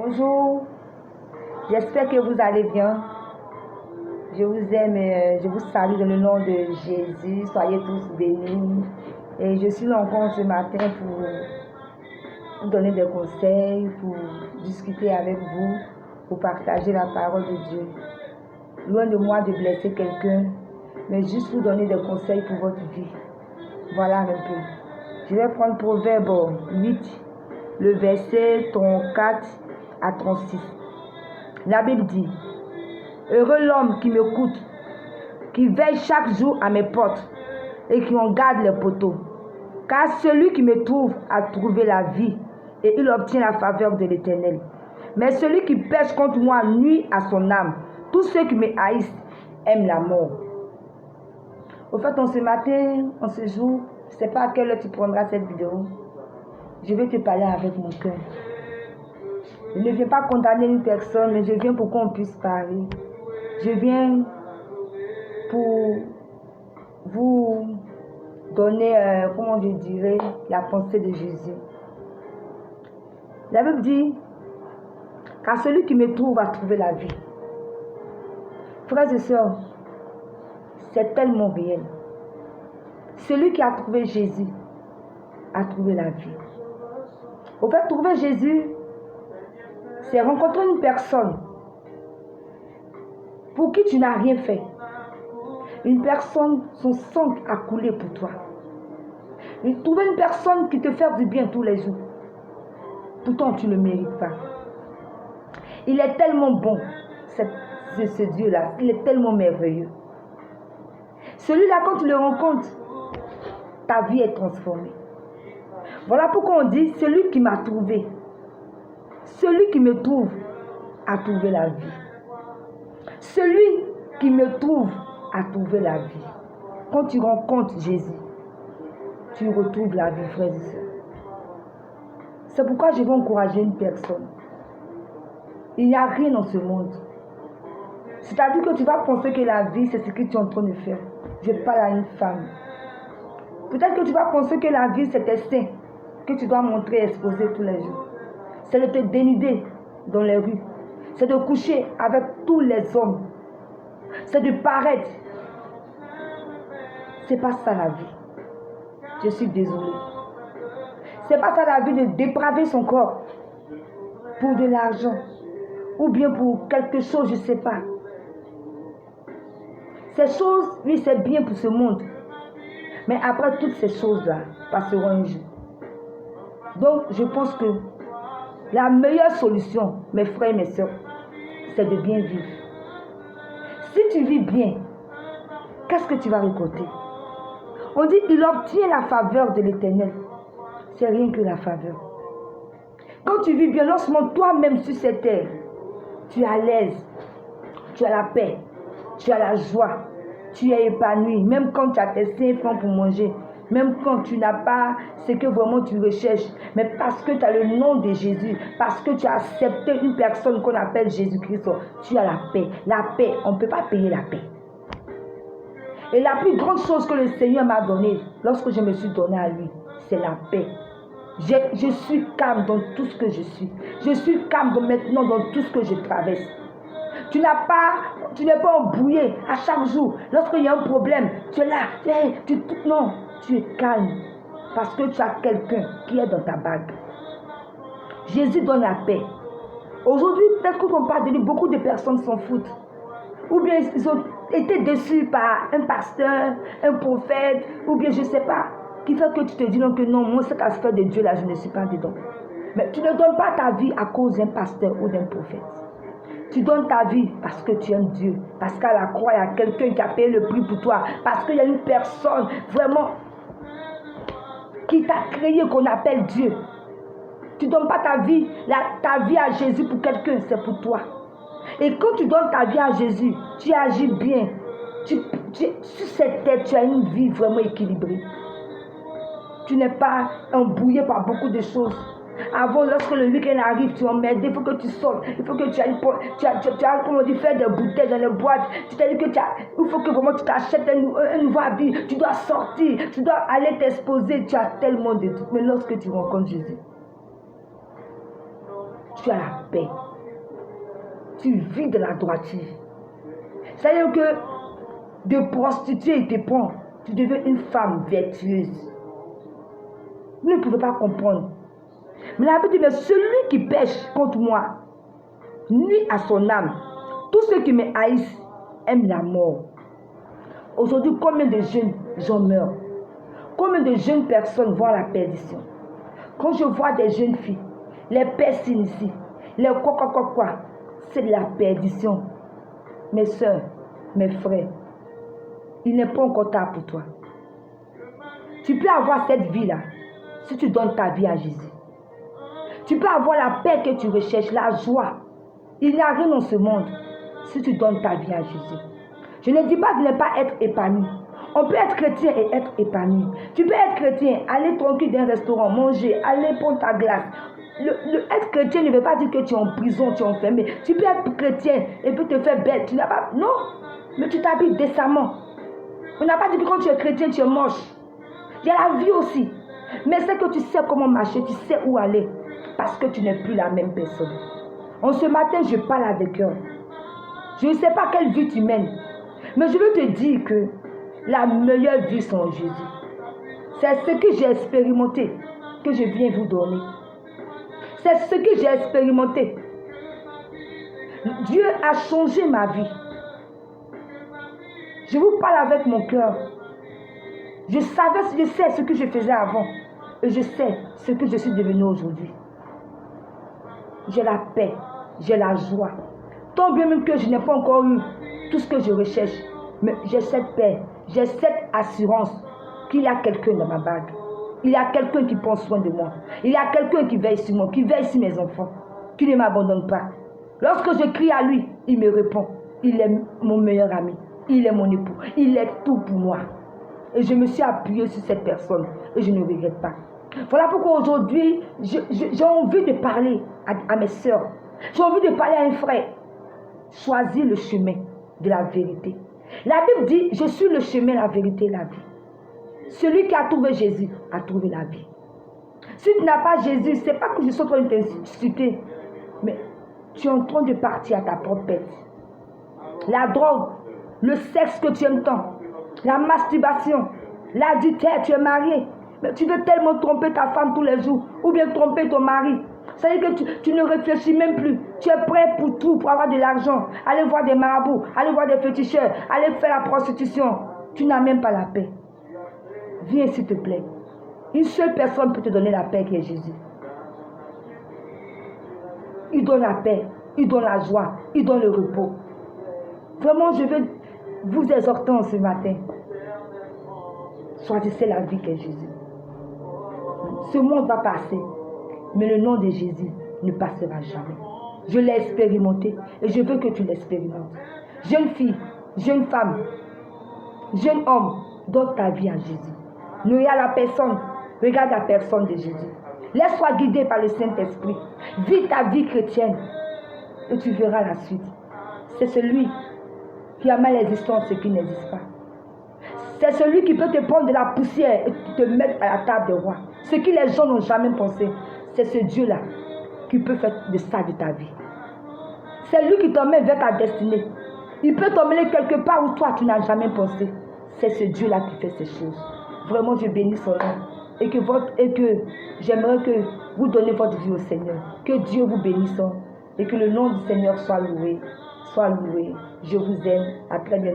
Bonjour, j'espère que vous allez bien. Je vous aime et je vous salue dans le nom de Jésus. Soyez tous bénis. Et je suis là encore ce matin pour vous donner des conseils, pour discuter avec vous, pour partager la parole de Dieu. Loin de moi de blesser quelqu'un, mais juste vous donner des conseils pour votre vie. Voilà un peu. Je vais prendre Proverbe 8, le verset 34 à 36. La Bible dit: heureux l'homme qui m'écoute, qui veille chaque jour à mes portes et qui en garde les poteaux. Car celui qui me trouve a trouvé la vie et il obtient la faveur de l'Éternel. Mais celui qui pêche contre moi nuit à son âme. Tous ceux qui me haïssent aiment la mort. Au fait, en ce matin, en ce jour, je ne sais pas à quelle heure tu prendras cette vidéo. Je vais te parler avec mon cœur. Je ne viens pas condamner une personne, mais je viens pour qu'on puisse parler. Je viens pour vous donner, comment je dirais, la pensée de Jésus. La Bible dit: car celui qui me trouve a trouvé la vie. Frères et sœurs, c'est tellement réel. Celui qui a trouvé Jésus a trouvé la vie. Au fait, trouver Jésus, c'est rencontrer une personne pour qui tu n'as rien fait. Une personne, son sang a coulé pour toi. Trouver une personne qui te fait du bien tous les jours. Pourtant, tu ne le mérites pas. Il est tellement bon, ce Dieu-là. Il est tellement merveilleux. Celui-là, quand tu le rencontres, ta vie est transformée. Voilà pourquoi on dit: celui qui m'a trouvé, celui qui me trouve a trouvé la vie. Celui qui me trouve a trouvé la vie. Quand tu rencontres Jésus, tu retrouves la vie, frères et sœurs. C'est pourquoi je veux encourager une personne. Il n'y a rien dans ce monde. C'est-à-dire que tu vas penser que la vie, c'est ce que tu es en train de faire. Je parle à une femme. Peut-être que tu vas penser que la vie, c'est tes seins que tu dois montrer et exposer tous les jours. C'est de te dénuder dans les rues. C'est de coucher avec tous les hommes. C'est de paraître. C'est pas ça la vie. Je suis désolée. C'est pas ça la vie, de dépraver son corps pour de l'argent ou bien pour quelque chose, je ne sais pas. Ces choses, oui, c'est bien pour ce monde. Mais après, toutes ces choses-là passeront un jour. Donc, je pense que la meilleure solution, mes frères et mes soeurs, c'est de bien vivre. Si tu vis bien, qu'est-ce que tu vas récolter? On dit: il obtient la faveur de l'Éternel. C'est rien que la faveur. Quand tu vis bien, lorsque toi-même sur cette terre, tu es à l'aise, tu as la paix, tu as la joie, tu es épanoui, même quand tu as tes 5 francs pour manger, même quand tu n'as pas ce que vraiment tu recherches, mais parce que tu as le nom de Jésus, parce que tu as accepté une personne qu'on appelle Jésus-Christ, tu as la paix. La paix, on ne peut pas payer la paix. Et la plus grande chose que le Seigneur m'a donnée, lorsque je me suis donné à lui, c'est la paix. Je suis calme dans tout ce que je suis. Je suis calme maintenant dans tout ce que je traverse. Tu n'es pas embrouillé à chaque jour. Lorsqu'il y a un problème, tu es là. Non, tu es calme. Parce que tu as quelqu'un qui est dans ta bague. Jésus donne la paix. Aujourd'hui, peut-être qu'on parle de lui, beaucoup de personnes s'en foutent. Ou bien ils ont été déçus par un pasteur, un prophète, ou bien je ne sais pas. Qui fait que tu te dis donc que non, moi cet aspect de Dieu là, je ne suis pas dedans. Mais tu ne donnes pas ta vie à cause d'un pasteur ou d'un prophète. Tu donnes ta vie parce que tu aimes Dieu. Parce qu'à la croix, il y a quelqu'un qui a payé le prix pour toi. Parce qu'il y a une personne vraiment qui t'a créé, qu'on appelle Dieu. Tu ne donnes pas ta vie à Jésus pour quelqu'un, c'est pour toi. Et quand tu donnes ta vie à Jésus, tu agis bien. Sur cette tête, tu as une vie vraiment équilibrée. Tu n'es pas embrouillé par beaucoup de choses. Avant, lorsque le week-end arrive, tu es emmerdé, il faut que tu sortes. Il faut que tu as comment dire, faire des bouteilles dans les boîtes. Tu t'as dit que il faut que vraiment tu t'achètes un nouveau habit. Tu dois sortir, tu dois aller t'exposer. Tu as tellement de trucs. Mais lorsque tu rencontres Jésus, tu as la paix. Tu vis de la droiture. C'est-à-dire que de prostituée, il te prend. Tu deviens une femme vertueuse. Vous ne pouvez pas comprendre. Mais la Bible dit, mais celui qui pêche contre moi nuit à son âme. Tous ceux qui me haïssent aiment la mort. Aujourd'hui, combien de jeunes gens meurent? Combien de jeunes personnes vont à la perdition? Quand je vois des jeunes filles, les personnes ici, les quoi, c'est de la perdition. Mes soeurs, mes frères, il n'est pas encore tard pour toi. Tu peux avoir cette vie-là si tu donnes ta vie à Jésus. Tu peux avoir la paix que tu recherches, la joie. Il n'y a rien dans ce monde si tu donnes ta vie à Jésus. Je ne dis pas de ne pas être épanoui. On peut être chrétien et être épanoui. Tu peux être chrétien, aller tranquille dans un restaurant, manger, aller prendre ta glace. Être chrétien ne veut pas dire que tu es en prison, tu es enfermé. Tu peux être chrétien et puis te faire bête. Tu n'as pas... Non, mais tu t'habilles décemment. On n'a pas dit que quand tu es chrétien, tu es moche. Il y a la vie aussi. Mais c'est que tu sais comment marcher, tu sais où aller. Parce que tu n'es plus la même personne. En ce matin, je parle avec eux. Je ne sais pas quelle vie tu mènes. Mais je veux te dire que la meilleure vie, c'est en Jésus. C'est ce que j'ai expérimenté que je viens vous donner. C'est ce que j'ai expérimenté. Dieu a changé ma vie. Je vous parle avec mon cœur. Je sais ce que je faisais avant. Et je sais ce que je suis devenue aujourd'hui. J'ai la paix, j'ai la joie. Tant bien même que je n'ai pas encore eu tout ce que je recherche. Mais j'ai cette paix, j'ai cette assurance qu'il y a quelqu'un dans ma bague. Il y a quelqu'un qui prend soin de moi. Il y a quelqu'un qui veille sur moi, qui veille sur mes enfants, qui ne m'abandonne pas. Lorsque je crie à lui, il me répond. Il est mon meilleur ami. Il est mon époux. Il est tout pour moi. Et je me suis appuyée sur cette personne. Et je ne regrette pas. Voilà pourquoi aujourd'hui, j'ai envie de parler à mes soeurs. J'ai envie de parler à un frère. Choisis le chemin de la vérité. La Bible dit, je suis le chemin, la vérité et la vie. Celui qui a trouvé Jésus a trouvé la vie. Si tu n'as pas Jésus, ce n'est pas que je suis en train de t'insulter, mais tu es en train de partir à ta propre bête. La drogue, le sexe que tu aimes tant, la masturbation, l'adultère, tu es marié, mais tu veux tellement tromper ta femme tous les jours, ou bien tromper ton mari. Ça veut dire que tu ne réfléchis même plus. Tu es prêt pour tout, pour avoir de l'argent, aller voir des marabouts, aller voir des féticheurs, aller faire la prostitution. Tu n'as même pas la paix. Viens s'il te plaît. Une seule personne peut te donner la paix qui est Jésus. Il donne la paix, il donne la joie, il donne le repos. Vraiment, je veux vous exhorter en ce matin. Choisissez la vie qui est Jésus. Ce monde va passer, mais le nom de Jésus ne passera jamais. Je l'ai expérimenté et je veux que tu l'expérimentes. Jeune fille, jeune femme, jeune homme, donne ta vie à Jésus. Ne regarde la personne, regarde la personne de Jésus. Laisse-toi guider par le Saint-Esprit. Vis ta vie chrétienne et tu verras la suite. C'est celui qui a mal l'existence et qui n'existe pas. C'est celui qui peut te prendre de la poussière et te mettre à la table des rois. Ce que les gens n'ont jamais pensé, c'est ce Dieu-là qui peut faire de ça de ta vie. C'est lui qui t'emmène vers ta destinée. Il peut t'emmener quelque part où toi tu n'as jamais pensé. C'est ce Dieu-là qui fait ces choses. Vraiment, je bénis son nom. Et que j'aimerais que vous donnez votre vie au Seigneur. Que Dieu vous bénisse et que le nom du Seigneur soit loué. Soit loué. Je vous aime. À très bientôt.